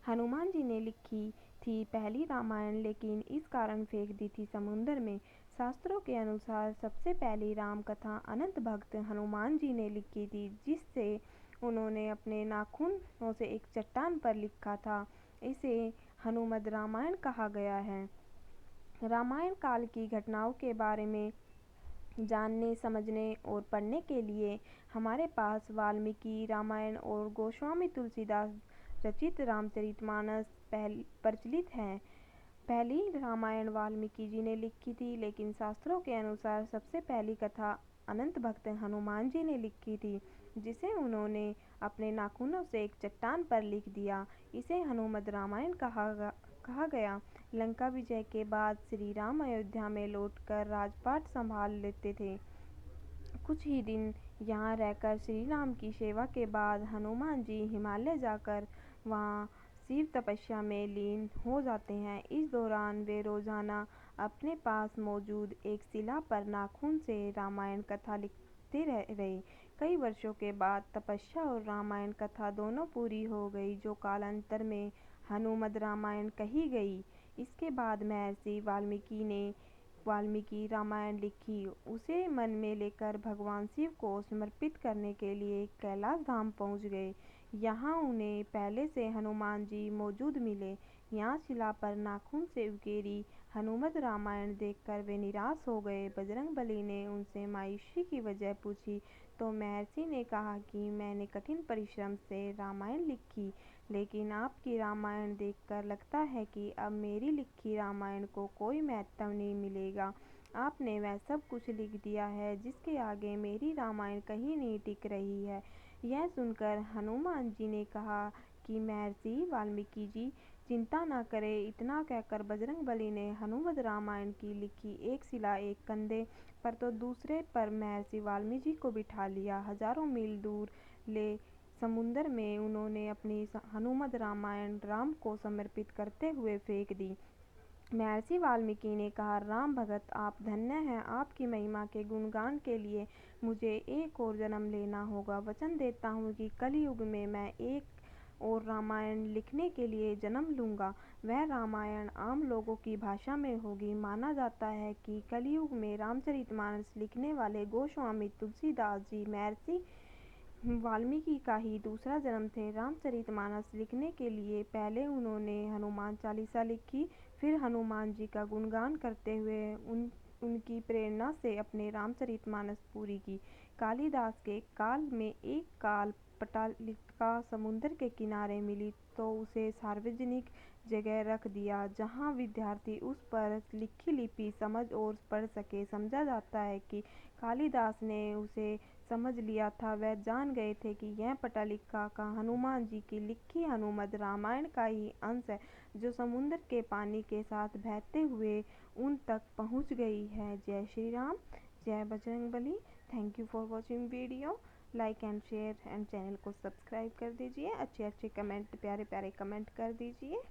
हनुमान जी ने लिखी थी पहली रामायण, लेकिन इस कारण फेंक दी थी समुद्र में। शास्त्रों के अनुसार सबसे पहली राम कथा अनंत भक्त हनुमान जी ने लिखी थी, जिससे उन्होंने अपने नाखूनों से एक चट्टान पर लिखा था। इसे हनुमद रामायण कहा गया है। रामायण काल की घटनाओं के बारे में जानने, समझने और पढ़ने के लिए हमारे पास वाल्मीकि रामायण और गोस्वामी तुलसीदास रचित रामचरितमानस प्रचलित हैं। पहली रामायण वाल्मीकि जी ने लिखी थी, लेकिन शास्त्रों के अनुसार सबसे पहली कथा अनंत भक्त हनुमान जी ने लिखी थी, जिसे उन्होंने अपने नाखूनों से एक चट्टान पर लिख दिया। इसे हनुमद रामायण कहा गया। लंका विजय के बाद श्री राम अयोध्या में लौटकर राजपाट संभाल लेते थे। कुछ ही दिन यहाँ रहकर श्री राम की सेवा के बाद हनुमान जी हिमालय जाकर वहाँ शिव तपस्या में लीन हो जाते हैं। इस दौरान वे रोजाना अपने पास मौजूद एक शिला पर नाखून से रामायण कथा लिखते रहे। कई वर्षों के बाद तपस्या और रामायण कथा दोनों पूरी हो गई, जो कालांतर में हनुमद रामायण कही गई। इसके बाद महर्षि वाल्मीकि ने वाल्मीकि रामायण लिखी। उसे मन में लेकर भगवान शिव को समर्पित करने के लिए कैलाश धाम पहुँच गए। यहाँ उन्हें पहले से हनुमान जी मौजूद मिले। यहाँ शिला पर नाखून से उकेरी हनुमद रामायण देखकर वे निराश हो गए। बजरंगबली ने उनसे मायूसी की वजह पूछी तो महर्षि ने कहा कि मैंने कठिन परिश्रम से रामायण लिखी, लेकिन आपकी रामायण देखकर लगता है कि अब मेरी लिखी रामायण को कोई महत्व नहीं मिलेगा। आपने वह सब कुछ लिख दिया है जिसके आगे मेरी रामायण कहीं नहीं टिक रही है। यह सुनकर हनुमान जी ने कहा कि महर्षि वाल्मीकि जी चिंता न करें। इतना कहकर बजरंगबली ने हनुमद रामायण की लिखी एक शिला एक कंधे पर तो दूसरे पर महर्षि वाल्मीकि को बिठा लिया। हजारों मील दूर ले समुद्र में उन्होंने अपनी हनुमद रामायण राम को समर्पित करते हुए फेंक दी। महर्षि वाल्मीकि ने कहा, राम भगत आप धन्य हैं। आपकी महिमा के गुणगान के लिए मुझे एक और जन्म लेना होगा। वचन देता हूँ कि कलयुग में मैं एक और रामायण लिखने के लिए जन्म लूँगा। वह रामायण आम लोगों की भाषा में होगी। माना जाता है कि कलयुग में रामचरितमानस लिखने वाले गोस्वामी तुलसीदास जी महर्षि वाल्मीकि का ही दूसरा जन्म थे। रामचरितमानस लिखने के लिए पहले उन्होंने हनुमान चालीसा लिखी, फिर हनुमान जी का गुणगान करते हुए उनकी प्रेरणा से अपने रामचरितमानस पूरी की। कालिदास के काल में एक काल पटालिका समुद्र के किनारे मिली तो उसे सार्वजनिक जगह रख दिया, जहाँ विद्यार्थी उस पर लिखी लिपि समझ और पढ़ सके। समझा जाता है कि कालिदास ने उसे समझ लिया था। वह जान गए थे कि यह पटालिका का हनुमान जी की लिखी हनुमद रामायण का ही अंश है, जो समुद्र के पानी के साथ बहते हुए उन तक पहुंच गई है। जय श्री राम, जय Bajrangbali. Thank you for watching video. Like and share and channel को सब्सक्राइब कर दीजिए। अच्छे अच्छे कमेंट, प्यारे प्यारे कमेंट कर दीजिए।